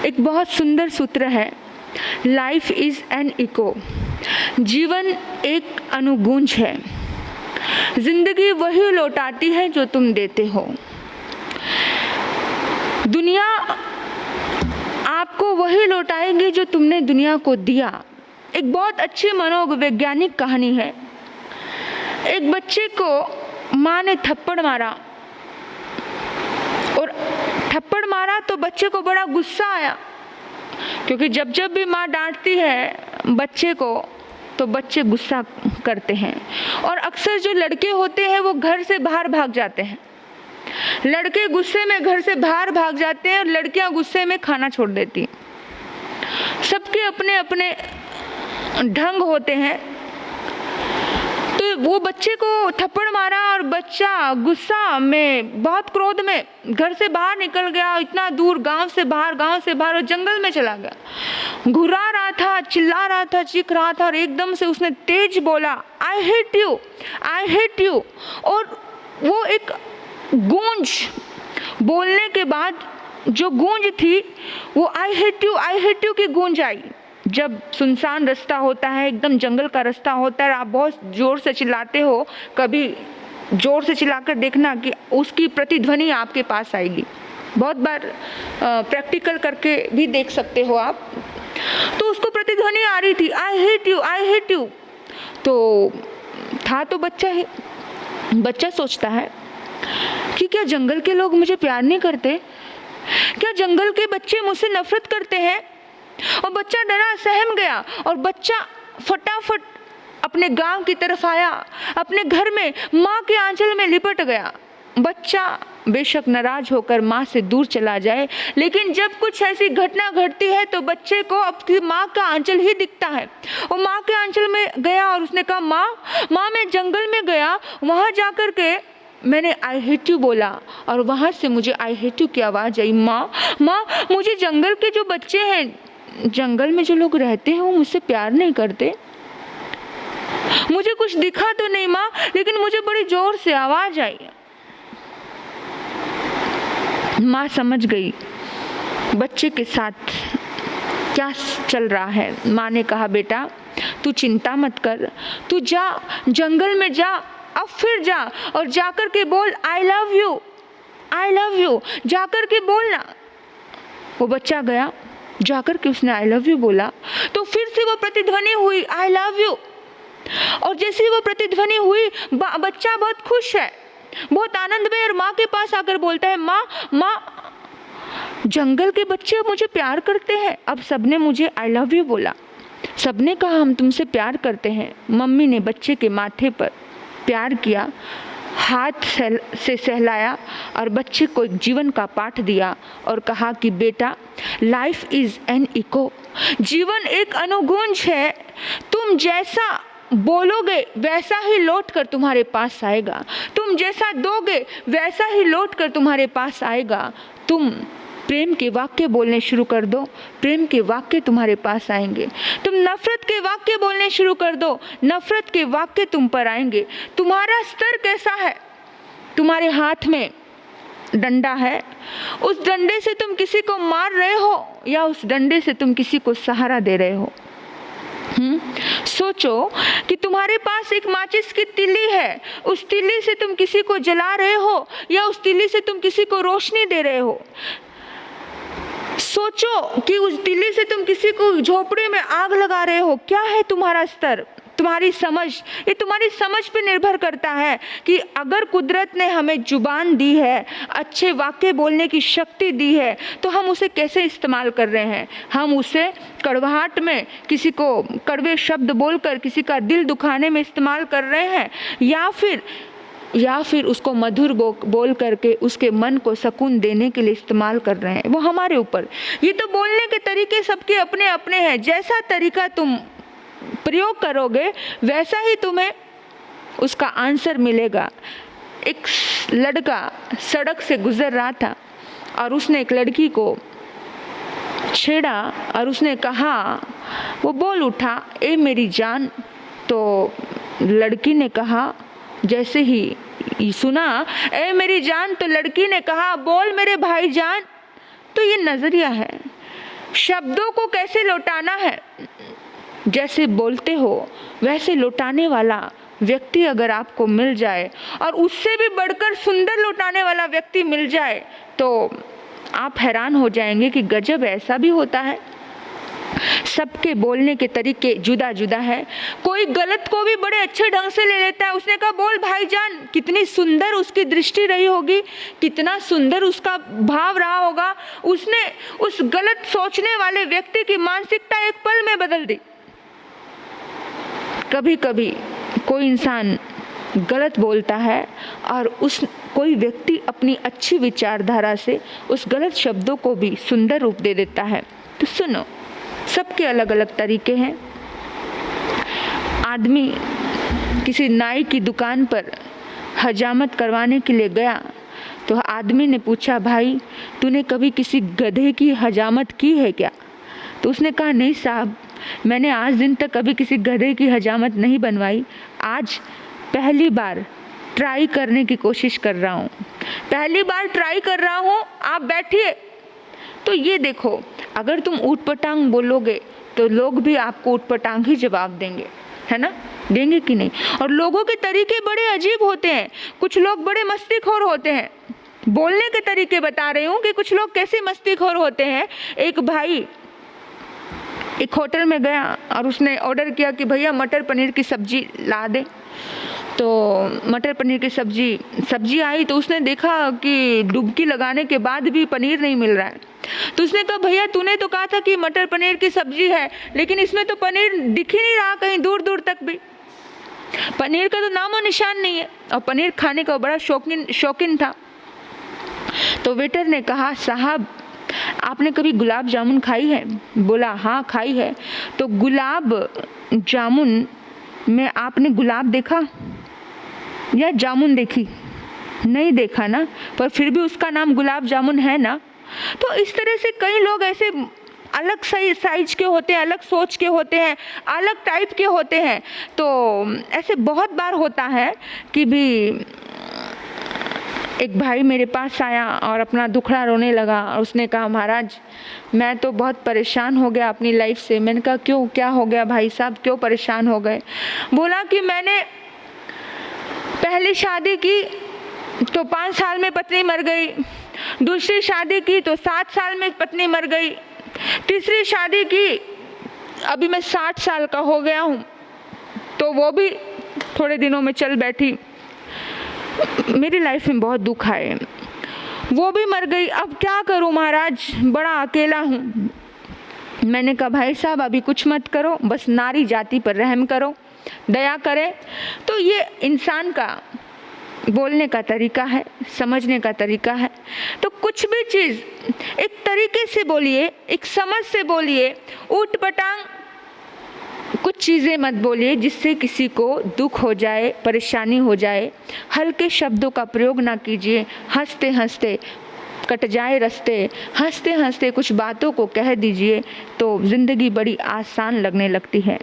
एक बहुत सुंदर सूत्र है, लाइफ इज़ एन इको। जीवन एक अनुगूंज है। जिंदगी वही लौटाती है जो तुम देते हो। दुनिया आपको वही लौटाएगी जो तुमने दुनिया को दिया। एक बहुत अच्छी मनोवैज्ञानिक कहानी है। एक बच्चे को माँ ने थप्पड़ मारा और थप्पड़ मारा तो बच्चे को बड़ा गुस्सा आया, क्योंकि जब जब भी माँ डांटती है बच्चे को तो बच्चे गुस्सा करते हैं। और अक्सर जो लड़के होते हैं वो घर से बाहर भाग जाते हैं। लड़के गुस्से में घर से बाहर भाग जाते हैं और लड़कियां गुस्से में खाना छोड़ देती हैं। सबके अपने अपने ढंग होते हैं। तो वो बच्चे को थप्पड़ मारा और बच्चा गुस्सा में, बहुत क्रोध में घर से बाहर निकल गया, इतना दूर गांव से बाहर और जंगल में चला गया। घुरा रहा था, चिल्ला रहा था, चीख रहा था और एकदम से उसने तेज बोला, I hate you, I hate you. और वो एक गूंज बोलने के बाद जो गूंज थी वो आई हेट यू की गूंज आई। जब सुनसान रास्ता होता है, एकदम जंगल का रास्ता होता है, आप बहुत ज़ोर से चिल्लाते हो, कभी ज़ोर से चिल्लाकर देखना कि उसकी प्रतिध्वनि आपके पास आएगी। बहुत बार प्रैक्टिकल करके भी देख सकते हो आप। तो उसको प्रतिध्वनि आ रही थी, I hate you, I hate you. तो था तो बच्चा ही। बच्चा सोचता है कि क्या जंगल के लोग मुझे प्यार नहीं करते? क्या जंगल के बच्चे मुझसे नफरत करते हैं? और बच्चा डरा, सहम गया और बच्चा फटाफट अपने गांव की तरफ आया, अपने घर में माँ के आंचल में लिपट गया। बच्चा बेशक नाराज होकर माँ से दूर चला जाए, लेकिन जब कुछ ऐसी घटना घटती है तो बच्चे को अपनी माँ का आंचल ही दिखता है। वो माँ के आंचल में गया और उसने कहा, माँ मैं जंगल में गया, वहाँ जाकर के मैंने आई हेट यू बोला और वहाँ से मुझे आई हेट यू की आवाज़ आई। माँ मुझे जंगल के जो बच्चे हैं, जंगल में जो लोग रहते हैं वो मुझसे प्यार नहीं करते। मुझे कुछ दिखा तो नहीं माँ, लेकिन मुझे बड़ी जोर से आवाज़ आई। माँ समझ गई बच्चे के साथ क्या चल रहा है। माँ ने कहा, बेटा तू चिंता मत कर, तू जा जंगल में जा, अब फिर जा और जाकर के बोल I love you, I love you, जाकर के बोलना। वो बच्चा गया, जाकर के उसने आई लव यू बोला तो फिर से वो प्रतिध्वनि हुई, आई लव यू। और जैसे वो प्रतिध्वनि हुई, बच्चा बहुत खुश है, बहुत आनंद में, और माँ के पास आकर बोलता है, माँ जंगल के बच्चे मुझे प्यार करते हैं। अब सबने मुझे आई लव यू बोला, सबने कहा हम तुमसे प्यार करते हैं। मम्मी ने बच्चे के माथे पर प्यार किया, हाथ से सहलाया और बच्चे को एक जीवन का पाठ दिया और कहा कि बेटा लाइफ इज़ एन इको। जीवन एक अनुगूंज है। तुम जैसा बोलोगे वैसा ही लौट कर तुम्हारे पास आएगा। तुम जैसा दोगे वैसा ही लौट कर तुम्हारे पास आएगा। तुम प्रेम के वाक्य बोलने शुरू कर दो, प्रेम के वाक्य तुम्हारे पास आएंगे। तुम नफरत के वाक्य बोलने शुरू कर दो, नफरत के वाक्य तुम पर आएंगे। तुम्हारा स्तर कैसा है? तुम्हारे हाथ में डंडा है, उस डंडे से तुम किसी को मार रहे हो या उस डंडे से तुम किसी को सहारा दे रहे हो? सोचो कि तुम्हारे पास एक माचिस की तिल्ली है, उस तिल्ली से तुम किसी को जला रहे हो या उस तिल्ली से तुम किसी को रोशनी दे रहे हो? सोचो कि उस तिल्ली से तुम किसी को झोपड़ी में आग लगा रहे हो। क्या है तुम्हारा स्तर, तुम्हारी समझ? ये तुम्हारी समझ पे निर्भर करता है कि अगर कुदरत ने हमें जुबान दी है, अच्छे वाक्य बोलने की शक्ति दी है, तो हम उसे कैसे इस्तेमाल कर रहे हैं। हम उसे कड़वाहट में, किसी को कड़वे शब्द बोलकर किसी का दिल दुखाने में इस्तेमाल कर रहे हैं, या फिर उसको मधुर बोल करके उसके मन को सुकून देने के लिए इस्तेमाल कर रहे हैं। वो हमारे ऊपर। ये तो बोलने के तरीके सबके अपने अपने हैं। जैसा तरीका तुम प्रयोग करोगे वैसा ही तुम्हें उसका आंसर मिलेगा। एक लड़का सड़क से गुजर रहा था और उसने एक लड़की को छेड़ा और उसने कहा, वो बोल उठा, ए मेरी जान। तो लड़की ने कहा, जैसे ही सुना ए मेरी जान, तो लड़की ने कहा, बोल मेरे भाईजान। तो ये नज़रिया है। शब्दों को कैसे लौटाना है, जैसे बोलते हो वैसे लौटाने वाला व्यक्ति अगर आपको मिल जाए और उससे भी बढ़कर सुंदर लौटाने वाला व्यक्ति मिल जाए तो आप हैरान हो जाएंगे कि गजब, ऐसा भी होता है। सबके बोलने के तरीके जुदा जुदा है। कोई गलत को भी बड़े अच्छे ढंग से ले लेता है। उसने कहा बोल भाईजान, कितनी सुंदर उसकी दृष्टि रही होगी, कितना सुंदर उसका भाव रहा होगा। उसने उस गलत सोचने वाले व्यक्ति की मानसिकता एक पल में बदल दी। कभी कभी कोई इंसान गलत बोलता है और कोई व्यक्ति अपनी अच्छी विचारधारा से उस गलत शब्दों को भी सुंदर रूप दे देता है। तो सुनो, सबके अलग अलग तरीके हैं। आदमी किसी नाई की दुकान पर हजामत करवाने के लिए गया तो आदमी ने पूछा, भाई तूने कभी किसी गधे की हजामत की है क्या? तो उसने कहा, नहीं साहब, मैंने आज दिन तक कभी किसी गधे की हजामत नहीं बनवाई। आज पहली बार ट्राई करने की कोशिश कर रहा हूँ, पहली बार ट्राई कर रहा हूँ, आप बैठिए। तो ये देखो, अगर तुम ऊटपटांग बोलोगे तो लोग भी आपको ऊटपटांग ही जवाब देंगे, है ना? देंगे कि नहीं? और लोगों के तरीके बड़े अजीब होते हैं। कुछ लोग बड़े मस्तीखोर होते हैं। बोलने के तरीके बता रही हूँ कि कुछ लोग कैसे मस्तीखोर होते हैं। एक भाई एक होटल में गया और उसने ऑर्डर किया कि भैया मटर पनीर की सब्जी ला दे। तो मटर पनीर की सब्जी आई तो उसने देखा कि डुबकी लगाने के बाद भी पनीर नहीं मिल रहा है। तो उसने कहा, भैया तूने तो कहा था कि मटर पनीर की सब्जी है, लेकिन इसमें तो पनीर दिख ही नहीं रहा कहीं दूर दूर तक भी। पनीर का तो नामो निशान नहीं है। और पनीर खाने का बड़ा शौकीन था। तो वेटर ने कहा, साहब आपने कभी गुलाब जामुन खाई है? बोला, हाँ खाई है। तो गुलाब जामुन में आपने गुलाब देखा या जामुन देखी? नहीं देखा ना, पर फिर भी उसका नाम गुलाब जामुन है ना। तो इस तरह से कई लोग ऐसे अलग साइज के होते हैं, अलग सोच के होते हैं, अलग टाइप के होते हैं। तो ऐसे बहुत बार होता है कि भी एक भाई मेरे पास आया और अपना दुखड़ा रोने लगा और उसने कहा, महाराज मैं तो बहुत परेशान हो गया अपनी लाइफ से। मैंने कहा, क्यों, क्या हो गया भाई साहब, क्यों परेशान हो गए? बोला कि मैंने पहली शादी की तो 5 साल में पत्नी मर गई, दूसरी शादी की तो 7 साल में पत्नी मर गई, तीसरी शादी की अभी मैं 60 साल का हो गया हूँ तो वो भी थोड़े दिनों में चल बैठी। मेरी लाइफ में बहुत दुख आए, वो भी मर गई। अब क्या करूं महाराज, बड़ा अकेला हूँ। मैंने कहा, भाई साहब अभी कुछ मत करो, बस नारी जाति पर रहम करो, दया करें। तो ये इंसान का बोलने का तरीका है, समझने का तरीका है। तो कुछ भी चीज़ एक तरीके से बोलिए, एक समझ से बोलिए। ऊटपटांग कुछ चीज़ें मत बोलिए जिससे किसी को दुख हो जाए, परेशानी हो जाए। हल्के शब्दों का प्रयोग ना कीजिए। हंसते हंसते कट जाए रास्ते, हंसते हंसते कुछ बातों को कह दीजिए तो ज़िंदगी बड़ी आसान लगने लगती है।